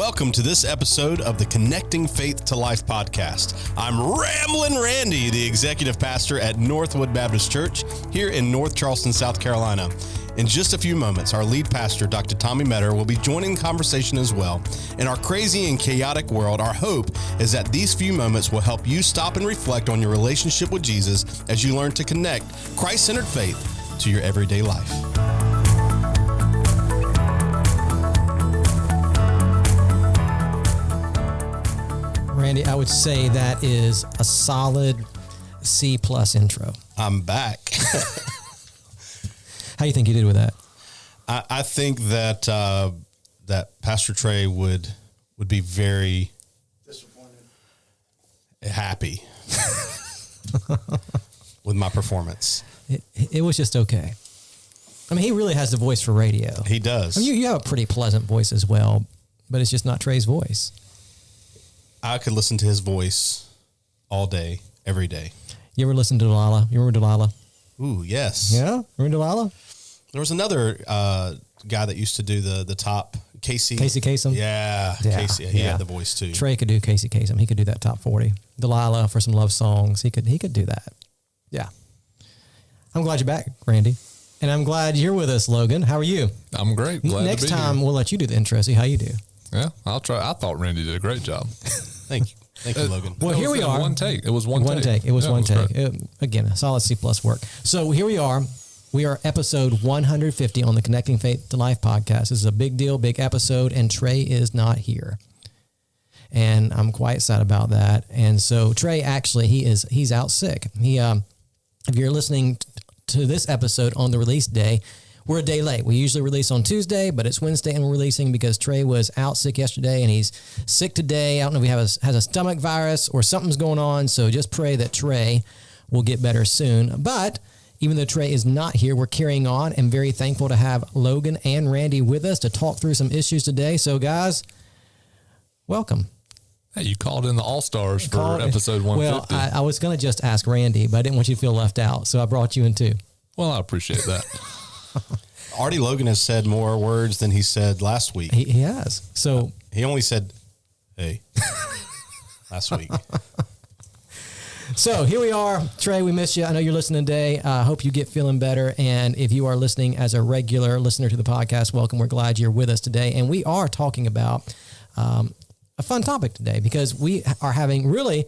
welcome to this episode of the Connecting Faith to Life podcast. I'm Ramblin' Randy, the executive pastor at Northwood Baptist Church here in North Charleston, South Carolina. In just a few moments, our lead pastor, Dr. Tommy Metter, will be joining the conversation as well. In our crazy and chaotic world, our hope is that these few moments will help you stop and reflect on your relationship with Jesus as you learn to connect Christ-centered faith to your everyday life. Randy, I would say that is a solid C+ intro. I'm back. How do you think you did with that? I think that that Pastor Trey would be very disappointed, happy with my performance. It was just okay. I mean, he really has the voice for radio. He does. I mean, you have a pretty pleasant voice as well, but it's just not Trey's voice. I could listen to his voice all day, every day. You ever listen to Delilah? You remember Delilah? Ooh, yes. Yeah? Remember Delilah? There was another guy that used to do the top, Casey. Casey Kasem? Yeah, Casey. He had the voice too. Trey could do Casey Kasem. He could do that top 40. Delilah for some love songs. He could do that. Yeah. I'm glad you're back, Randy. And I'm glad you're with us, Logan. How are you? I'm great. Glad Next to be time, here. We'll let you do the intro, see how you do. Yeah, I'll try. I thought Randy did a great job. Thank you. Thank you, Logan. Well, here we are. One take. It was one take. It was one take. Great. Again, a solid C+ work. So here we are. We are episode 150 on the Connecting Faith to Life podcast. This is a big deal, big episode, and Trey is not here. And I'm quite sad about that. And so Trey, actually, he's out sick. If you're listening to this episode on the release day, we're a day late. We usually release on Tuesday, but it's Wednesday and we're releasing because Trey was out sick yesterday and he's sick today. I don't know if he has a stomach virus or something's going on. So just pray that Trey will get better soon. But even though Trey is not here, we're carrying on and very thankful to have Logan and Randy with us to talk through some issues today. So guys, welcome. Hey, you called in the All-Stars for episode 150. Well, I was going to just ask Randy, but I didn't want you to feel left out. So I brought you in too. Well, I appreciate that. Already Logan has said more words than he said last week. He has. So he only said, hey, last week. So here we are. Trey, we miss you. I know you're listening today. I hope you get feeling better. And if you are listening as a regular listener to the podcast, welcome. We're glad you're with us today. And we are talking about a fun topic today because we are having really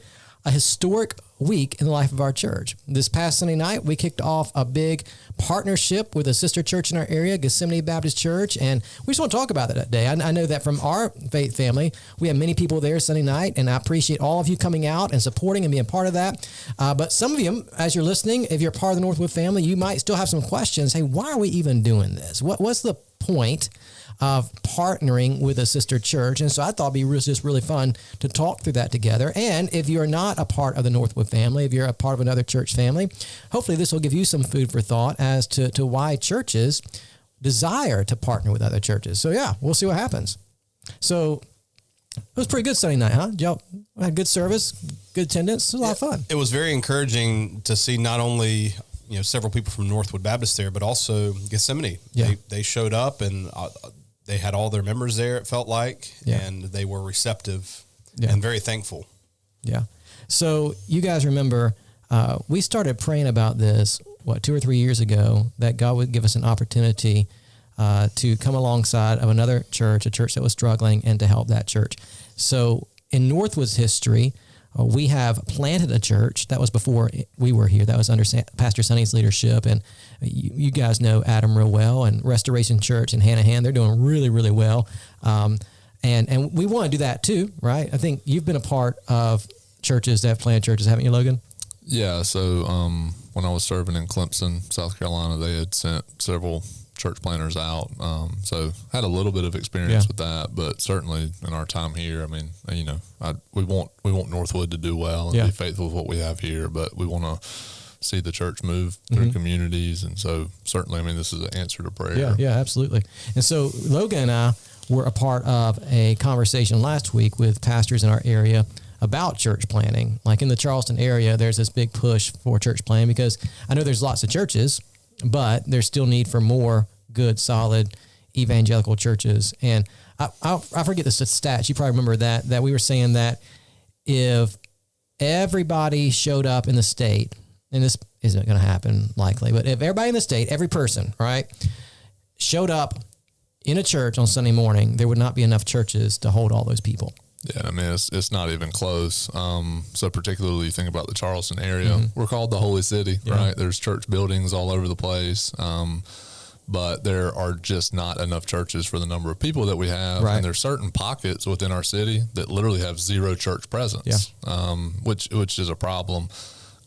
a historic week in the life of our church. This past Sunday night, we kicked off a big partnership with a sister church in our area, Gethsemane Baptist Church, and we just want to talk about that today. I know that from our faith family, we have many people there Sunday night, and I appreciate all of you coming out and supporting and being part of that. But some of you, as you're listening, if you're part of the Northwood family, you might still have some questions. Hey, why are we even doing this? What's the point of partnering with a sister church? And so I thought it'd be just really fun to talk through that together. And if you're not a part of the Northwood family, if you're a part of another church family, hopefully this will give you some food for thought as to why churches desire to partner with other churches. So yeah, we'll see what happens. So it was pretty good Sunday night, huh? Y'all had good service, good attendance. It was a lot of fun. It was very encouraging to see not only several people from Northwood Baptist there, but also Gethsemane. Yeah. They showed up and they had all their members there, it felt like, and they were receptive and very thankful. Yeah. So you guys remember, we started praying about this, 2 or 3 years ago, that God would give us an opportunity to come alongside of another church, a church that was struggling, and to help that church. So in Northwood's history, we have planted a church. That was before we were here. That was under Pastor Sonny's leadership. And you guys know Adam real well, and Restoration Church and Hanahan, they're doing really, really well. And we want to do that too, right? I think you've been a part of churches that have planted churches, haven't you, Logan? Yeah. So when I was serving in Clemson, South Carolina, they had sent several church planters out. So had a little bit of experience with that, but certainly in our time here, I mean, we want Northwood to do well and be faithful with what we have here, but we want to see the church move through communities. And so certainly, I mean, this is an answer to prayer. Yeah, absolutely. And so Logan and I were a part of a conversation last week with pastors in our area about church planting. Like in the Charleston area, there's this big push for church planting because I know there's lots of churches, but there's still need for more good, solid evangelical churches. And I forget the stats. You probably remember that we were saying that if everybody showed up in the state, and this isn't going to happen likely, but if everybody in the state, every person, right, showed up in a church on Sunday morning, there would not be enough churches to hold all those people. Yeah, I mean, it's not even close. So particularly think about the Charleston area. We're called the Holy City, right? There's church buildings all over the place. But there are just not enough churches for the number of people that we have. Right. And there's certain pockets within our city that literally have zero church presence, which is a problem.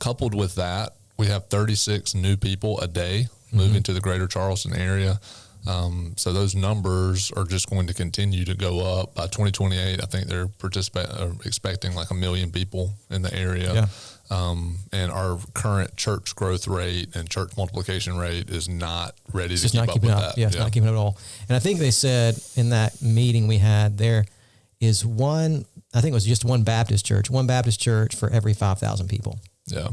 Coupled with that, we have 36 new people a day moving to the greater Charleston area. So those numbers are just going to continue to go up. By 2028, I think they're expecting like 1 million people in the area. Yeah. And our current church growth rate and church multiplication rate is not ready to keep not up keeping with up. that. Yeah, it's not keeping up at all. And I think they said in that meeting we had, there is one, I think it was just one Baptist church for every 5,000 people. Yeah.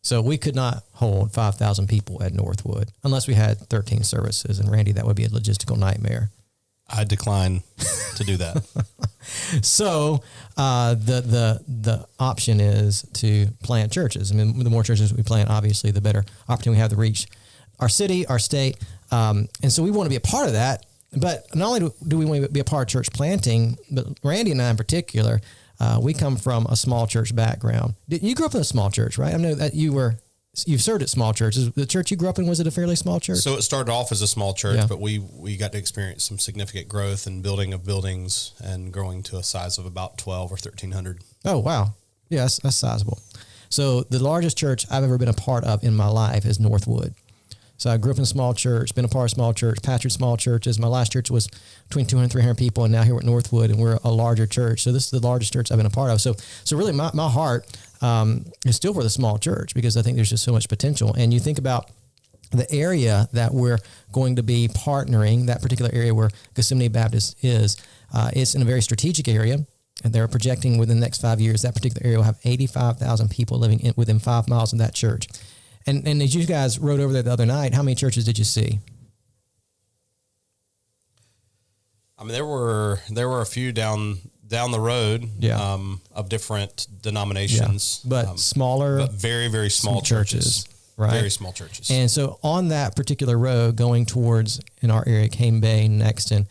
So we could not hold 5,000 people at Northwood unless we had 13 services. And Randy, that would be a logistical nightmare. I decline to do that. So the option is to plant churches. I mean, the more churches we plant, obviously, the better opportunity we have to reach our city, our state. And so we want to be a part of that. But not only do we want to be a part of church planting, but Randy and I in particular, we come from a small church background. You grew up in a small church, right? I know that you've served at small churches. The church you grew up in, was it a fairly small church? So it started off as a small church, but we got to experience some significant growth and building of buildings and growing to a size of about 12 or 1,300. Oh, wow. Yeah, that's sizable. So the largest church I've ever been a part of in my life is Northwood. So I grew up in a small church, been a part of small church, pastored small churches. My last church was between 200 and 300 people, and now here at Northwood, and we're a larger church. So this is the largest church I've been a part of. So really my heart is still for the small church, because I think there's just so much potential. And you think about the area that we're going to be partnering, that particular area where Gethsemane Baptist is, it's in a very strategic area. And they're projecting within the next 5 years, that particular area will have 85,000 people living within 5 miles of that church. And as you guys rode over there the other night, how many churches did you see? I mean, there were a few down the road, of different denominations, but smaller, but very, very small churches, right? Very small churches. And so on that particular road going towards, in our area, Cane Bay, Nexton,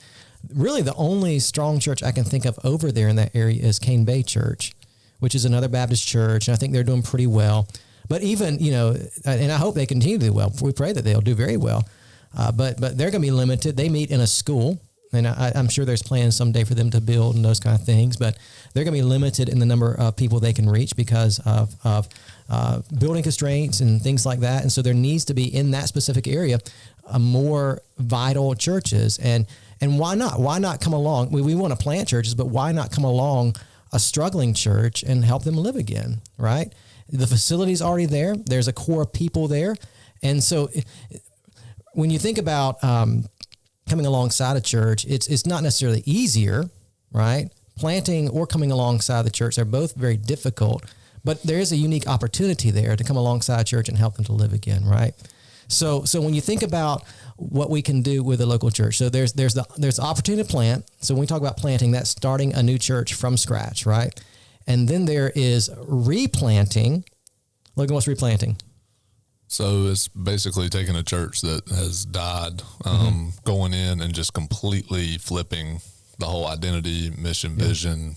really the only strong church I can think of over there in that area is Cane Bay Church, which is another Baptist church. And I think they're doing pretty well. But even, and I hope they continue to do well. We pray that they'll do very well. But they're going to be limited. They meet in a school, and I'm sure there's plans someday for them to build and those kind of things. But they're going to be limited in the number of people they can reach because of building constraints and things like that. And so there needs to be, in that specific area, more vital churches. And why not? Why not come along? We want to plant churches, but why not come along a struggling church and help them live again, right? The facility's already there. There's a core of people there. And so when you think about coming alongside a church, it's not necessarily easier, right? Planting or coming alongside the church, they're both very difficult, but there is a unique opportunity there to come alongside a church and help them to live again, right? So when you think about what we can do with a local church, so there's the opportunity to plant. So when we talk about planting, that's starting a new church from scratch, right? And then there is replanting. Logan, what's replanting? So it's basically taking a church that has died, going in and just completely flipping the whole identity, mission, vision.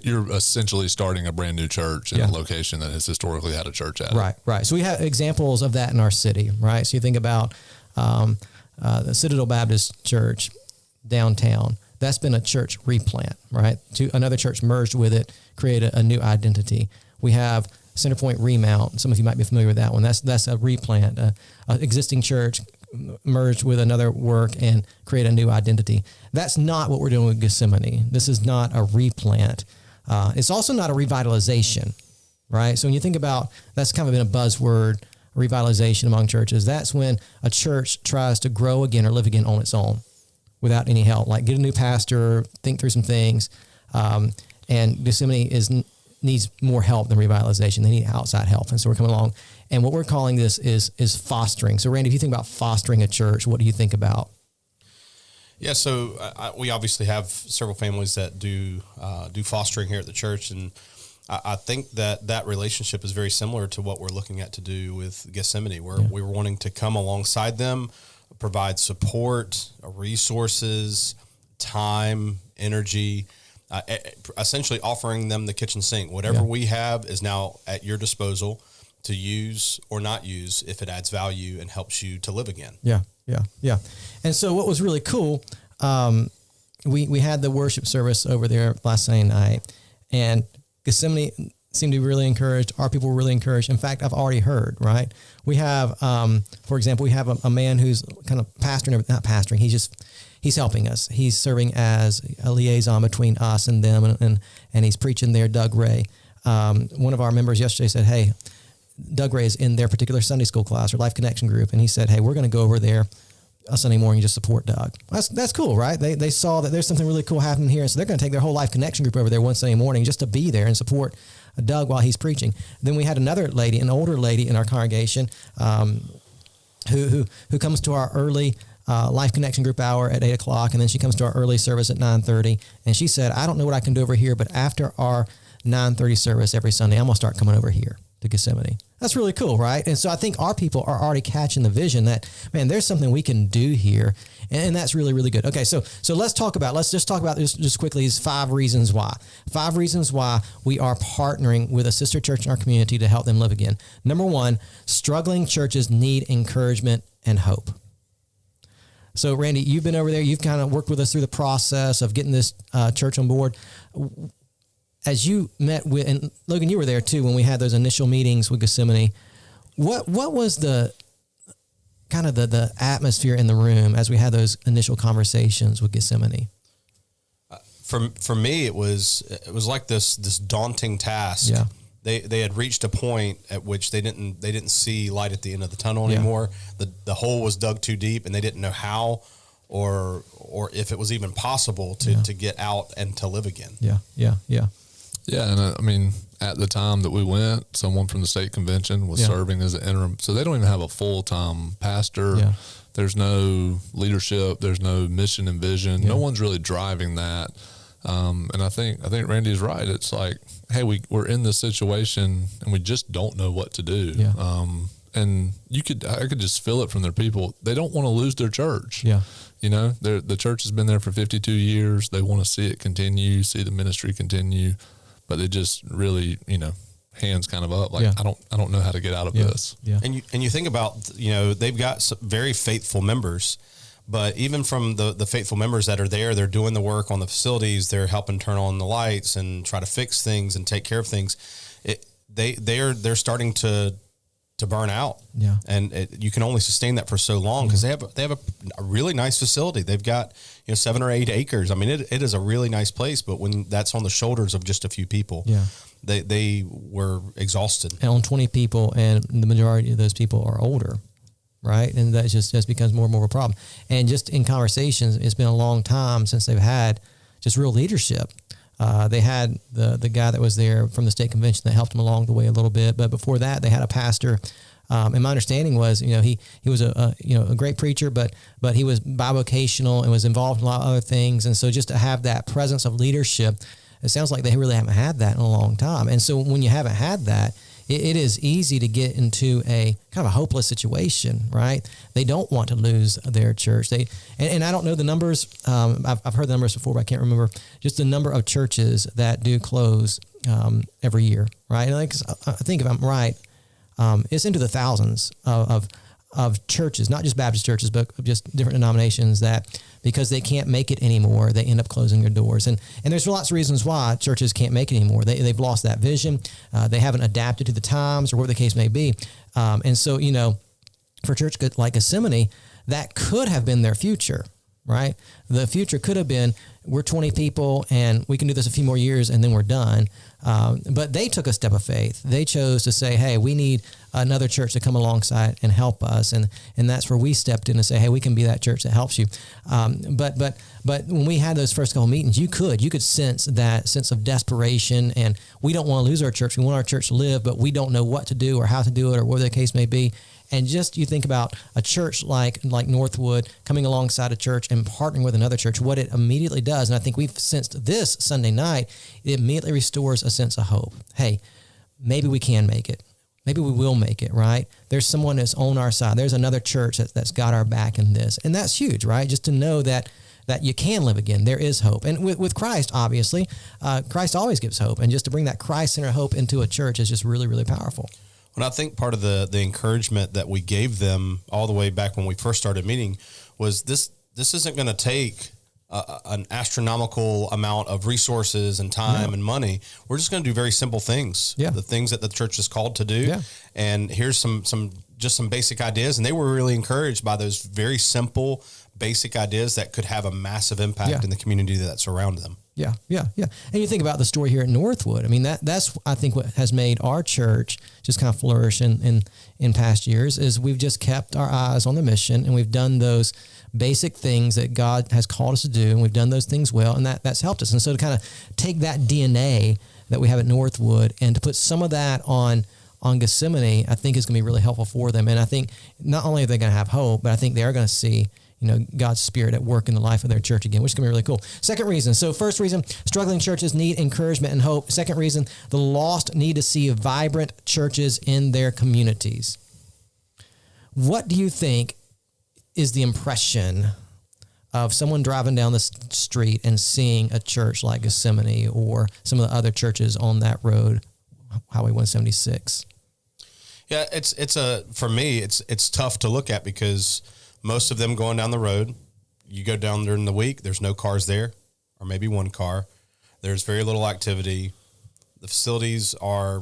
You're essentially starting a brand new church in a location that has historically had a church at it. Right. So we have examples of that in our city, right? So you think about the Citadel Baptist Church downtown. That's been a church replant, right? Another church merged with it, created a new identity. We have Centerpoint Remount. Some of you might be familiar with that one. That's a replant. An existing church merged with another work and create a new identity. That's not what we're doing with Gethsemane. This is not a replant. It's also not a revitalization, right? So when you think about, that's kind of been a buzzword, revitalization among churches. That's when a church tries to grow again or live again on its own without any help, like get a new pastor, think through some things. And Gethsemane needs more help than revitalization. They need outside help. And so we're coming along. And what we're calling this is fostering. So Randy, if you think about fostering a church, what do you think about? Yeah, so we obviously have several families that do fostering here at the church, and I think that relationship is very similar to what we're looking at to do with Gethsemane, where we were wanting to come alongside them, provide support, resources, time, energy, essentially offering them the kitchen sink. Whatever we have is now at your disposal to use or not use if it adds value and helps you to live again. Yeah. And so what was really cool, we had the worship service over there last Sunday night, and Gethsemane seemed to be really encouraged. Our people were really encouraged. In fact, I've already heard, right? We have, for example, we have a man who's kind of pastoring, not pastoring, he's helping us. He's serving as a liaison between us and them, and he's preaching there, Doug Ray. One of our members yesterday said, hey, Doug Ray is in their particular Sunday school class or Life Connection group, and he said, hey, we're going to go over there a Sunday morning just support Doug. That's cool, right? They saw that there's something really cool happening here, and so they're going to take their whole Life Connection group over there one Sunday morning just to be there and support Doug while he's preaching. Then we had another lady, an older lady in our congregation, who comes to our early Life Connection group hour at 8:00, and then she comes to our early service at 9:30, and she said, I don't know what I can do over here, but after our 9:30 service every Sunday, I'm going to start coming over here to Gethsemane. That's really cool, right? And so I think our people are already catching the vision that, man, there's something we can do here, and that's really, really good. Okay, so let's just talk about this just quickly, these 5 reasons why. 5 reasons why we are partnering with a sister church in our community to help them live again. Number 1, struggling churches need encouragement and hope. So, Randy, you've been over there. You've kind of worked with us through the process of getting this church on board. As you met with, and Logan, you were there too when we had those initial meetings with Gethsemane. What was the kind of the atmosphere in the room as we had those initial conversations with Gethsemane? For me, it was like this daunting task. Yeah. They had reached a point at which they didn't see light at the end of the tunnel anymore. The hole was dug too deep, and they didn't know how or if it was even possible to get out and to live again. Yeah, and I mean, at the time that we went, someone from the state convention was serving as an interim. So they don't even have a full-time pastor. Yeah. There's no leadership. There's no mission and vision. Yeah. No one's really driving that. And I think Randy's right. It's like, hey, we're in this situation and we just don't know what to do. Yeah. And I could just feel it from their people. They don't want to lose their church. Yeah. You know, the church has been there for 52 years. They want to see it continue, see the ministry continue. But they just really, hands kind of up. Like, I don't know how to get out of this. Yeah. And you think about, they've got some very faithful members, but even from the faithful members that are there, they're doing the work on the facilities. They're helping turn on the lights and try to fix things and take care of things. They're starting to burn out. Yeah. And you can only sustain that for so long because they have a really nice facility. They've got 7 or 8 acres. I mean, it is a really nice place, but when that's on the shoulders of just a few people, they were exhausted. And on 20 people, and the majority of those people are older, right? And that just becomes more and more of a problem. And just in conversations, it's been a long time since they've had just real leadership. They had the guy that was there from the state convention that helped them along the way a little bit, but before that, they had a pastor. And my understanding was, he was a great preacher, but he was bivocational and was involved in a lot of other things. And so just to have that presence of leadership, it sounds like they really haven't had that in a long time. And so when you haven't had that, it is easy to get into a kind of a hopeless situation, right? They don't want to lose their church. And I don't know the numbers. I've heard the numbers before, but I can't remember just the number of churches that do close every year, right? And I think if I'm right, it's into the thousands of churches, not just Baptist churches, but just different denominations that because they can't make it anymore, they end up closing their doors. And there's lots of reasons why churches can't make it anymore. They've lost that vision. They haven't adapted to the times or whatever the case may be. And so, for a church like Gethsemane, that could have been their future, right? The future could have been, we're 20 people and we can do this a few more years and then we're done. But they took a step of faith. They chose to say, hey, we need another church to come alongside and help us. And that's where we stepped in and say, hey, we can be that church that helps you. But when we had those first couple meetings, you could sense that sense of desperation, and we don't want to lose our church. We want our church to live, but we don't know what to do or how to do it or whatever the case may be. And just you think about a church like Northwood coming alongside a church and partnering with another church, what it immediately does, and I think we've sensed this Sunday night, it immediately restores a sense of hope. Hey, maybe we can make it. Maybe we will make it, right? There's someone that's on our side. There's another church that's got our back in this. And that's huge, right? Just to know that you can live again. There is hope. And with Christ, obviously, Christ always gives hope. And just to bring that Christ-centered hope into a church is just really, really powerful. Well, I think part of the encouragement that we gave them all the way back when we first started meeting was this isn't going to take an astronomical amount of resources and time and money. We're just going to do very simple things, the things that the church is called to do. Yeah. And here's some basic ideas. And they were really encouraged by those very simple, basic ideas that could have a massive impact in the community that surrounds them. Yeah. And you think about the story here at Northwood. I mean, that's I think what has made our church just kind of flourish in past years is we've just kept our eyes on the mission, and we've done those basic things that God has called us to do, and we've done those things well, and that's helped us. And so to kind of take that DNA that we have at Northwood and to put some of that on Gethsemane, I think is going to be really helpful for them. And I think not only are they going to have hope, but I think they are going to see God's Spirit at work in the life of their church again, which is going to be really cool. Second reason. So first reason, struggling churches need encouragement and hope. Second reason, the lost need to see vibrant churches in their communities. What do you think is the impression of someone driving down the street and seeing a church like Gethsemane or some of the other churches on that road, Highway 176? Yeah, for me, it's tough to look at because most of them going down the road, you go down during the week, there's no cars there, or maybe one car. There's very little activity. The facilities are,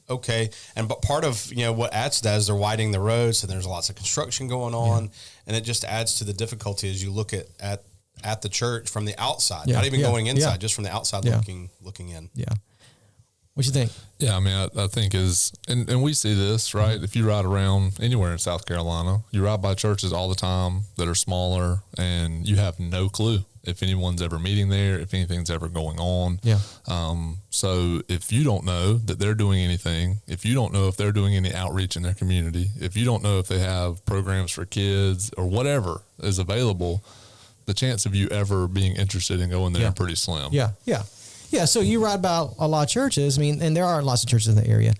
okay. But part of, what adds to that is they're widening the roads, and there's lots of construction going on, and it just adds to the difficulty as you look at the church from the outside, not even going inside, just from the outside looking in. Yeah. What you think? Yeah, I mean, I think and we see this, right? If you ride around anywhere in South Carolina, you ride by churches all the time that are smaller, and you have no clue if anyone's ever meeting there, if anything's ever going on. Yeah. So if you don't know that they're doing anything, if you don't know if they're doing any outreach in their community, if you don't know if they have programs for kids or whatever is available, the chance of you ever being interested in going there are pretty slim. Yeah, so you ride by a lot of churches. I mean, and there are lots of churches in the area.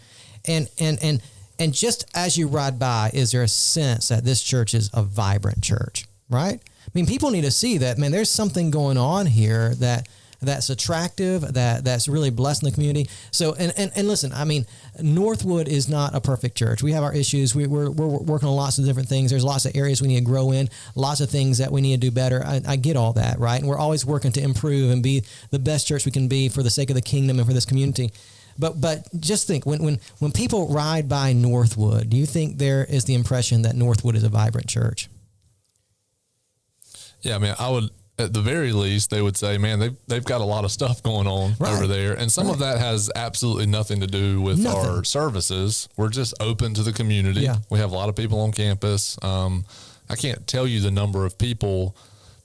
And just as you ride by, is there a sense that this church is a vibrant church, right? I mean, people need to see that, man, there's something going on here that's attractive, that's really blessing the community. So, and listen, I mean, Northwood is not a perfect church. We have our issues. We're working on lots of different things. There's lots of areas we need to grow in, lots of things that we need to do better. I get all that, right? And we're always working to improve and be the best church we can be for the sake of the kingdom and for this community. But just think, when people ride by Northwood, do you think there is the impression that Northwood is a vibrant church? Yeah, I mean, I would, at the very least, they would say, man, they've got a lot of stuff going on over there. And some of that has absolutely nothing to do with our services. We're just open to the community. Yeah. We have a lot of people on campus. I can't tell you the number of people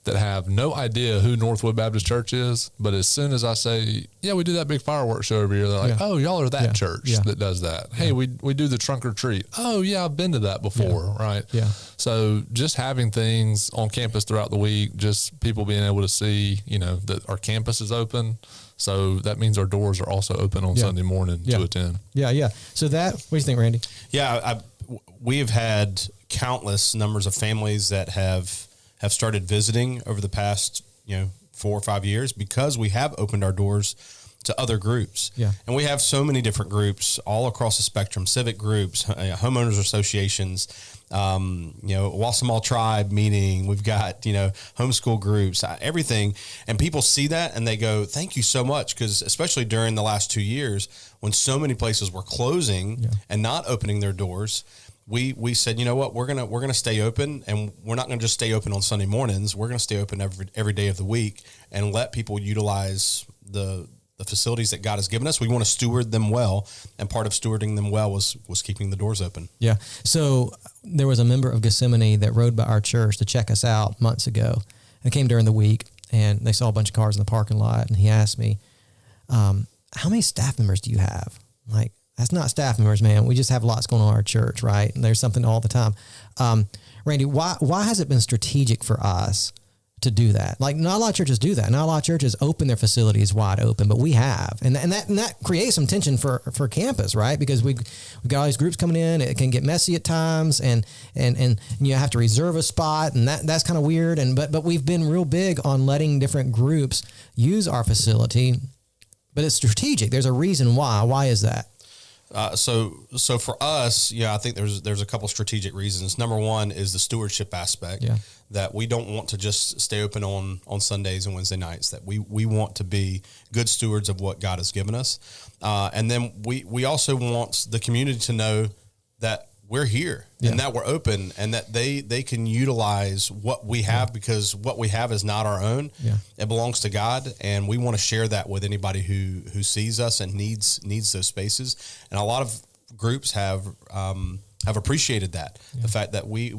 that have no idea who Northwood Baptist Church is, but as soon as I say, yeah, we do that big fireworks show over here, they're like, oh, y'all are that church that does that. Hey, we do the trunk or treat. Oh, yeah, I've been to that before, right? Yeah. So just having things on campus throughout the week, just people being able to see, that our campus is open. So that means our doors are also open on Sunday morning to attend. Yeah. So what do you think, Randy? Yeah, we have had countless numbers of families that have started visiting over the past, 4 or 5 years because we have opened our doors to other groups. Yeah. And we have so many different groups all across the spectrum, civic groups, homeowners associations, Wasamaw Tribe meeting. We've got, homeschool groups, everything. And people see that and they go, thank you so much. Because especially during the last 2 years, when so many places were closing and not opening their doors, we said, you know what, we're gonna stay open, and we're not gonna just stay open on Sunday mornings. We're gonna stay open every day of the week and let people utilize the the facilities that God has given us. We want to steward them well, and part of stewarding them well was keeping the doors open. Yeah. So there was a member of Gethsemane that rode by our church to check us out months ago. And came during the week, and they saw a bunch of cars in the parking lot, and he asked me, how many staff members do you have? I'm like, that's not staff members, man. We just have lots going on in our church, right? And there's something all the time. Randy, why has it been strategic for us to do that? Like, not a lot of churches do that. Not a lot of churches open their facilities wide open, but we have. And that creates some tension for campus, right? Because we got all these groups coming in. It can get messy at times, and you have to reserve a spot, and that's kind of weird. But we've been real big on letting different groups use our facility, but it's strategic. There's a reason why. Why is that? So for us, I think there's a couple strategic reasons. Number one is the stewardship aspect, that we don't want to just stay open on Sundays and Wednesday nights, that we want to be good stewards of what God has given us. And then we also want the community to know that we're here and that we're open, and that they can utilize what we have, because what we have is not our own. It belongs to God, and we want to share that with anybody who sees us and needs those spaces. And a lot of groups have appreciated that, the fact that we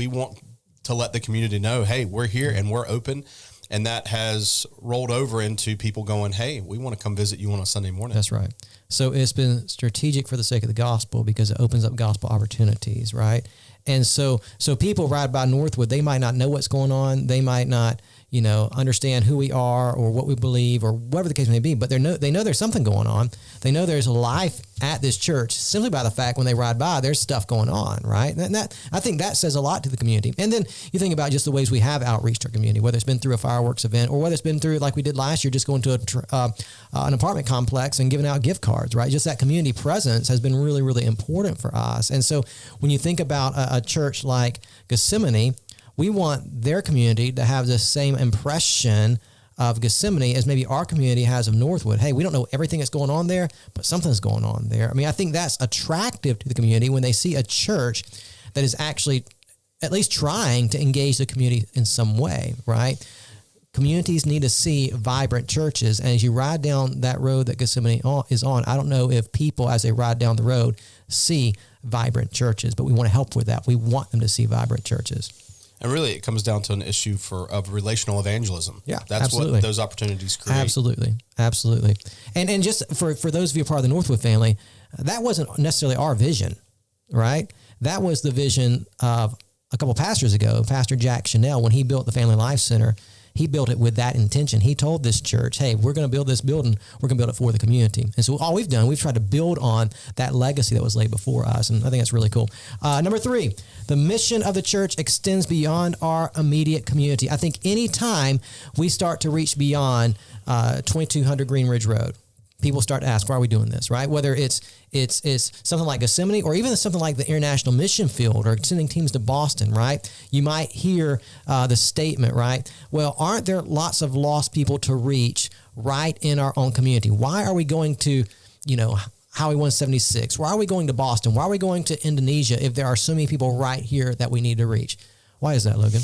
want to let the community know, hey, we're here and we're open. And that has rolled over into people going, hey, we want to come visit you on a Sunday morning. That's right. So it's been strategic for the sake of the gospel, because it opens up gospel opportunities, right? And so people ride by Northwood, they might not know what's going on. They might not, understand who we are or what we believe or whatever the case may be, but they know there's something going on. They know there's life at this church simply by the fact when they ride by, there's stuff going on, right? And that, I think that says a lot to the community. And then you think about just the ways we have outreach to our community, whether it's been through a fireworks event or whether it's been through, like we did last year, just going to an apartment complex and giving out gift cards, right? Just that community presence has been really, really important for us. And so when you think about a church like Gethsemane, we want their community to have the same impression of Gethsemane as maybe our community has of Northwood. Hey, we don't know everything that's going on there, but something's going on there. I mean, I think that's attractive to the community when they see a church that is actually at least trying to engage the community in some way, right? Communities need to see vibrant churches. And as you ride down that road that Gethsemane is on, I don't know if people, as they ride down the road, see vibrant churches, but we want to help with that. We want them to see vibrant churches. And really, it comes down to an issue of relational evangelism. Yeah, that's absolutely what those opportunities create. Absolutely. And just for those of you part of the Northwood family, that wasn't necessarily our vision, right? That was the vision of a couple pastors ago, Pastor Jack Chanel, when he built the Family Life Center. He built it with that intention. He told this church, hey, we're going to build this building. We're going to build it for the community. And so all we've done, we've tried to build on that legacy that was laid before us. And I think that's really cool. Number 3, the mission of the church extends beyond our immediate community. I think anytime we start to reach beyond 2200 Green Ridge Road, people start to ask, why are we doing this, right? Whether it's something like Gethsemane or even something like the International Mission Field or sending teams to Boston, right? You might hear the statement, right? Well, aren't there lots of lost people to reach right in our own community? Why are we going to, Highway 176? Why are we going to Boston? Why are we going to Indonesia if there are so many people right here that we need to reach? Why is that, Logan?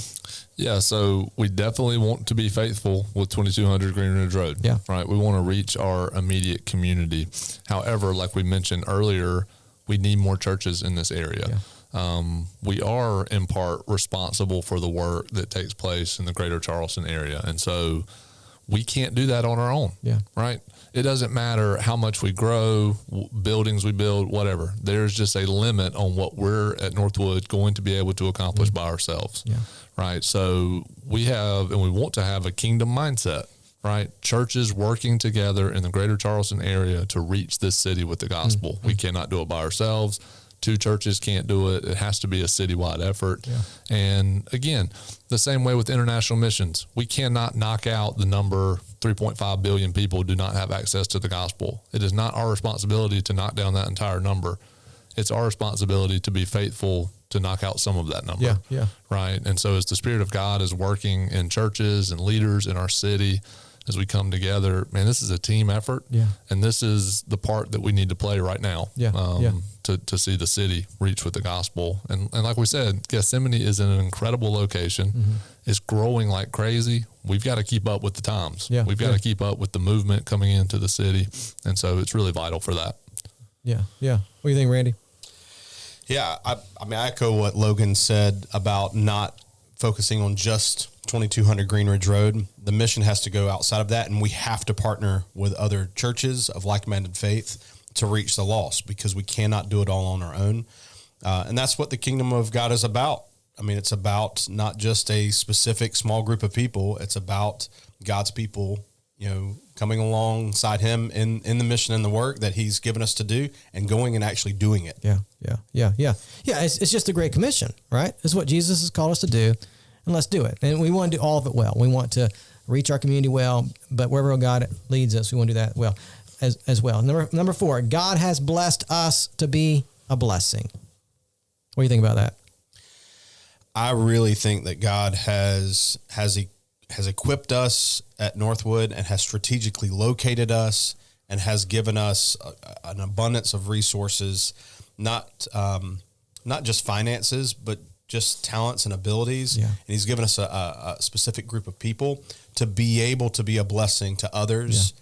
Yeah, so we definitely want to be faithful with 2200 Green Ridge Road. Yeah. Right. We want to reach our immediate community. However, like we mentioned earlier, we need more churches in this area. Yeah. We are in part responsible for the work that takes place in the greater Charleston area. And so we can't do that on our own. Yeah. Right. It doesn't matter how much we grow, buildings we build, whatever. There's just a limit on what we're at Northwood going to be able to accomplish by ourselves. Yeah. Right. So we have, and we want to have a kingdom mindset, right? Churches working together in the greater Charleston area to reach this city with the gospel. Mm-hmm. We cannot do it by ourselves. 2 churches can't do it. It has to be a citywide effort. Yeah. And again, the same way with international missions, we cannot knock out the number 3.5 billion people do not have access to the gospel. It is not our responsibility to knock down that entire number. It's our responsibility to be faithful to knock out some of that number. Yeah, yeah. Right. And so as the Spirit of God is working in churches and leaders in our city, as we come together, man, this is a team effort. Yeah. And this is the part that we need to play right now. To see the city reach with the gospel. And like we said, Gethsemane is in an incredible location. Mm-hmm. It's growing like crazy. We've got to keep up with the times. Yeah. We've got to keep up with the movement coming into the city. And so it's really vital for that. Yeah. Yeah. What do you think, Randy? Yeah. I echo what Logan said about not focusing on just 2200 Green Ridge Road. The mission has to go outside of that, and we have to partner with other churches of like-minded faith to reach the lost, because we cannot do it all on our own. And that's what the kingdom of God is about. I mean, it's about not just a specific small group of people. It's about God's people, coming alongside him in the mission and the work that he's given us to do, and going and actually doing it. Yeah. It's just a great commission, right? It's what Jesus has called us to do, and let's do it. And we want to do all of it well. We want to reach our community well, but wherever God leads us, we want to do that well as well. Number 4, God has blessed us to be a blessing. What do you think about that? I really think that God has equipped us at Northwood and has strategically located us and has given us an abundance of resources, not just finances, but just talents and abilities. Yeah. And he's given us a specific group of people to be able to be a blessing to others,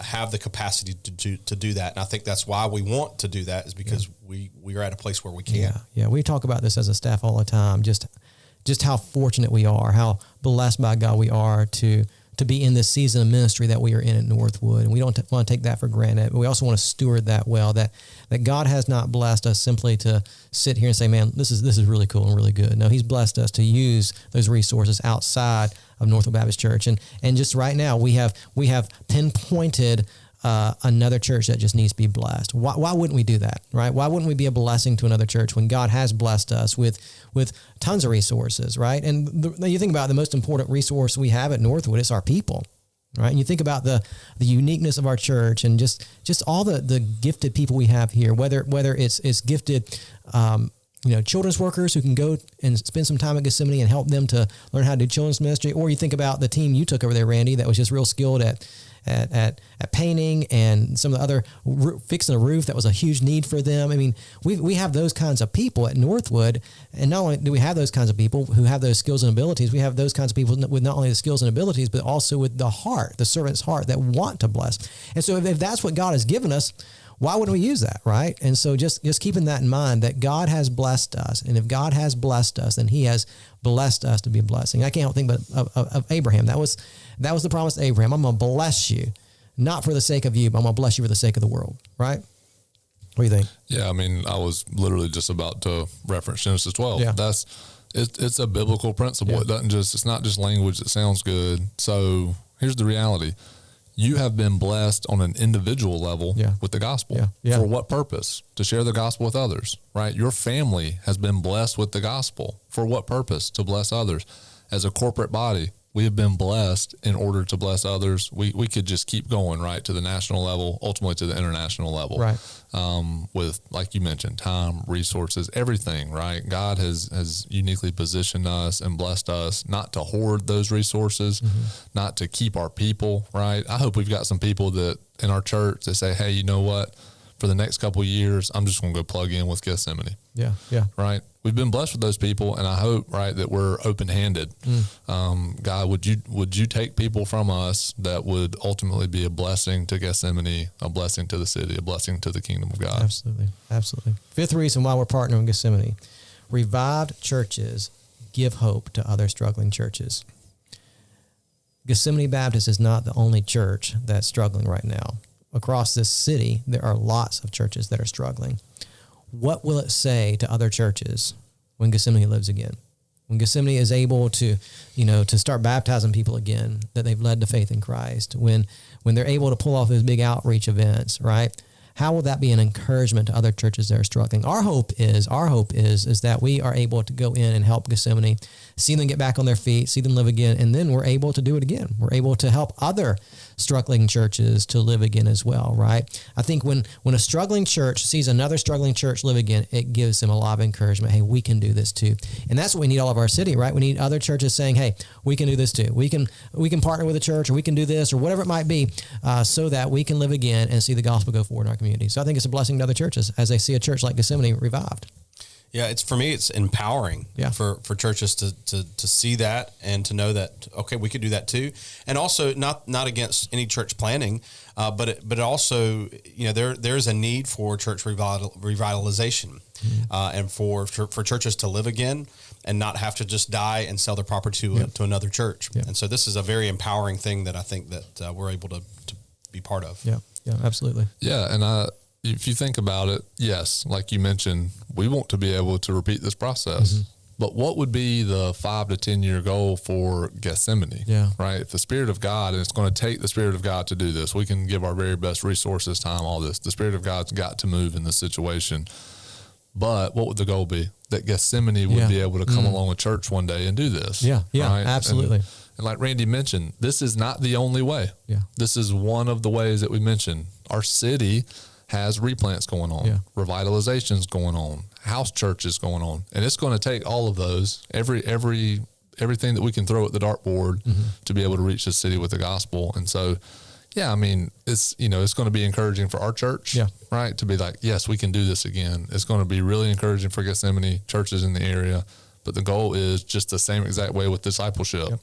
have the capacity to do that. And I think that's why we want to do that, is because we are at a place where we can. Yeah. We talk about this as a staff all the time, just how fortunate we are, how blessed by God we are to be in this season of ministry that we are in at Northwood. And we don't want to take that for granted. But we also want to steward that well, that God has not blessed us simply to sit here and say, man, this is really cool and really good. No, he's blessed us to use those resources outside of Northwood Baptist Church. And just right now we have pinpointed another church that just needs to be blessed. Why wouldn't we do that, right? Why wouldn't we be a blessing to another church when God has blessed us with tons of resources, right? And you think about the most important resource we have at Northwood, it's our people, right? And you think about the uniqueness of our church and just all the gifted people we have here, whether it's gifted children's workers who can go and spend some time at Gethsemane and help them to learn how to do children's ministry, or you think about the team you took over there, Randy, that was just real skilled at painting and some of the other fixing a roof that was a huge need for them. I mean, we have those kinds of people at Northwood, and not only do we have those kinds of people who have those skills and abilities, we have those kinds of people with not only the skills and abilities, but also with the heart, the servant's heart, that want to bless. And so if that's what God has given us, why wouldn't we use that, right? And so just keeping that in mind, that God has blessed us. And if God has blessed us, then he has blessed us to be a blessing. I can't help think but of Abraham. That was the promise to Abraham. I'm going to bless you, not for the sake of you, but I'm going to bless you for the sake of the world, right? What do you think? Yeah, I mean, I was literally just about to reference Genesis 12. Yeah. It's a biblical principle. Yeah. It's not just language that sounds good. So here's the reality. You have been blessed on an individual level with the gospel. Yeah. Yeah. For what purpose? To share the gospel with others, right? Your family has been blessed with the gospel. For what purpose? To bless others. As a corporate body, we have been blessed in order to bless others. We could just keep going, right, to the national level, ultimately to the international level. Right. With, like you mentioned, time, resources, everything, right? God has uniquely positioned us and blessed us not to hoard those resources, not to keep our people, right? I hope we've got some people that in our church that say, hey, you know what? For the next couple of years, I'm just going to go plug in with Gethsemane. Yeah. Right. We've been blessed with those people, and I hope, right, that we're open-handed. God, would you take people from us that would ultimately be a blessing to Gethsemane, a blessing to the city, a blessing to the kingdom of God? Absolutely. Fifth reason why we're partnering with Gethsemane: revived churches give hope to other struggling churches. Gethsemane Baptist is not the only church that's struggling right now. Across this city, there are lots of churches that are struggling. What will it say to other churches when Gethsemane lives again? When Gethsemane is able to, to start baptizing people again, that they've led to faith in Christ, when they're able to pull off those big outreach events, right? How will that be an encouragement to other churches that are struggling? Our hope is that we are able to go in and help Gethsemane, see them get back on their feet, see them live again, and then we're able to do it again. We're able to help other struggling churches to live again as well, right? I think when a struggling church sees another struggling church live again, it gives them a lot of encouragement. Hey, we can do this too. And that's what we need all of our city, right? We need other churches saying, hey, we can do this too. We can partner with a church, or we can do this, or whatever it might be, so that we can live again and see the gospel go forward in our community. So I think it's a blessing to other churches as they see a church like Gethsemane revived. Yeah, for me, it's empowering for churches to see that and to know that, okay, we could do that too. And also not against any church planning, but it also, there's a need for church revitalization, and for churches to live again and not have to just die and sell their property to another church. Yeah. And so this is a very empowering thing that I think that we're able to be part of. Yeah, absolutely. Yeah, and if you think about it, yes, like you mentioned, we want to be able to repeat this process. Mm-hmm. But what would be the 5 to 10 year goal for Gethsemane? Yeah. Right? If the Spirit of God, and it's going to take the Spirit of God to do this, we can give our very best resources, time, all this. The Spirit of God's got to move in this situation. But what would the goal be? That Gethsemane would be able to come along with church one day and do this. Yeah, right? Absolutely. And like Randy mentioned, this is not the only way. Yeah. This is one of the ways that we mentioned. Our city has replants going on, revitalizations going on, house churches going on. And it's going to take all of those, everything that we can throw at the dartboard to be able to reach the city with the gospel. And so, yeah, I mean, it's going to be encouraging for our church, right? To be like, yes, we can do this again. It's going to be really encouraging for Gethsemane churches in the area. But the goal is just the same exact way with discipleship. Yep.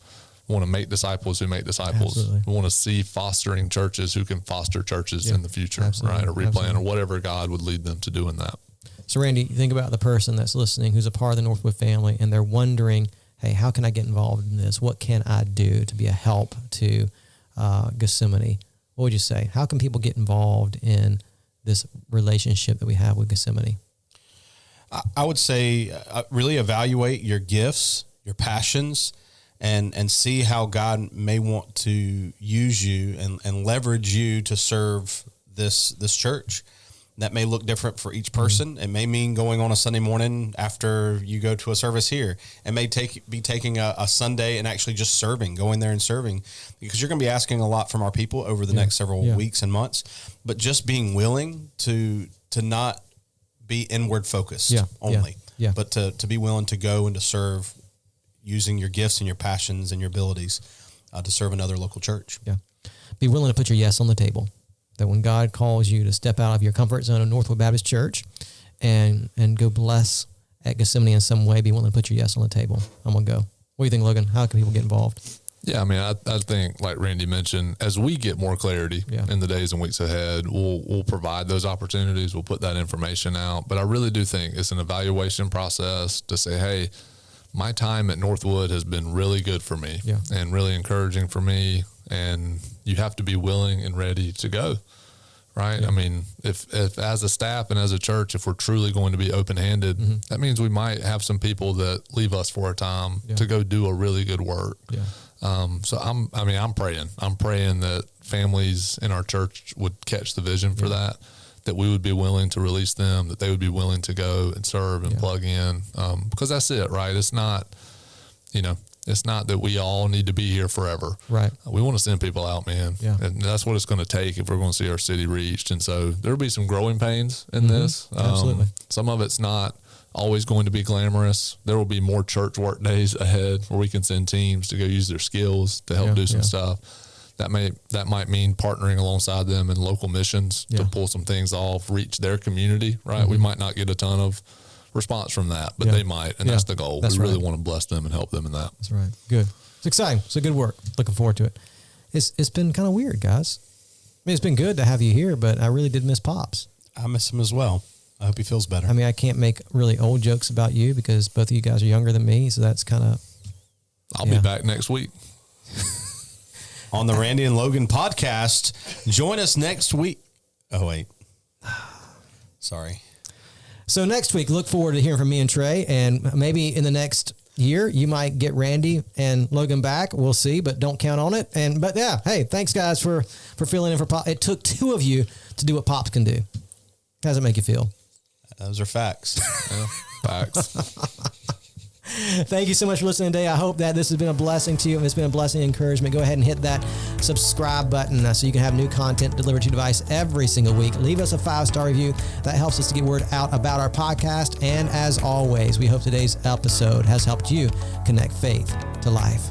We want to make disciples who make disciples. Absolutely. We want to see fostering churches who can foster churches in the future, right? Or replant or whatever God would lead them to do in that. So Randy, think about the person that's listening who's a part of the Northwood family, and they're wondering, hey, how can I get involved in this? What can I do to be a help to Gethsemane? What would you say? How can people get involved in this relationship that we have with Gethsemane? I would say really evaluate your gifts, your passions, and see how God may want to use you and leverage you to serve this church. That may look different for each person. It may mean going on a Sunday morning after you go to a service here. It may be taking a Sunday and actually just serving, going there and serving, because you're going to be asking a lot from our people over the next several weeks and months. But just being willing to not be inward focused only, but to be willing to go and to serve, using your gifts and your passions and your abilities to serve another local church. Yeah. Be willing to put your yes on the table. That when God calls you to step out of your comfort zone of Northwood Baptist Church and go bless at Gethsemane in some way, be willing to put your yes on the table. I'm going to go. What do you think, Logan? How can people get involved? Yeah, I mean, I think, like Randy mentioned, as we get more clarity in the days and weeks ahead, we'll provide those opportunities. We'll put that information out. But I really do think it's an evaluation process to say, hey, my time at Northwood has been really good for me and really encouraging for me. And you have to be willing and ready to go, right? Yeah. I mean, if as a staff and as a church, if we're truly going to be open-handed, that means we might have some people that leave us for a time to go do a really good work. Yeah. So I'm praying. I'm praying that families in our church would catch the vision for that we would be willing to release them, that they would be willing to go and serve and plug in. Because that's it, right? It's not, it's not that we all need to be here forever. Right. We want to send people out, man. Yeah. And that's what it's going to take if we're going to see our city reached. And so there'll be some growing pains in this. Absolutely. Some of it's not always going to be glamorous. There will be more church work days ahead where we can send teams to go use their skills to help do some stuff. That might mean partnering alongside them in local missions to pull some things off, reach their community, right? We might not get a ton of response from that, but they might, and that's the goal. We really want to bless them and help them in that. That's right. Good. It's exciting. It's a good work. Looking forward to it. It's been kind of weird, guys. I mean, it's been good to have you here, but I really did miss Pops. I miss him as well. I hope he feels better. I mean, I can't make really old jokes about you because both of you guys are younger than me, so that's kind of... I'll be back next week. On the Randy and Logan podcast. Join us next week. Oh, wait. Sorry. So next week, look forward to hearing from me and Trey, and maybe in the next year, you might get Randy and Logan back. We'll see, but don't count on it. But yeah, hey, thanks guys for filling in for Pop. It took two of you to do what Pops can do. How does it make you feel? Those are facts. Facts. Thank you so much for listening today. I hope that this has been a blessing to you. If it's been a blessing and encouragement, go ahead and hit that subscribe button so you can have new content delivered to your device every single week. Leave us a 5-star review. That helps us to get word out about our podcast. And as always, we hope today's episode has helped you connect faith to life.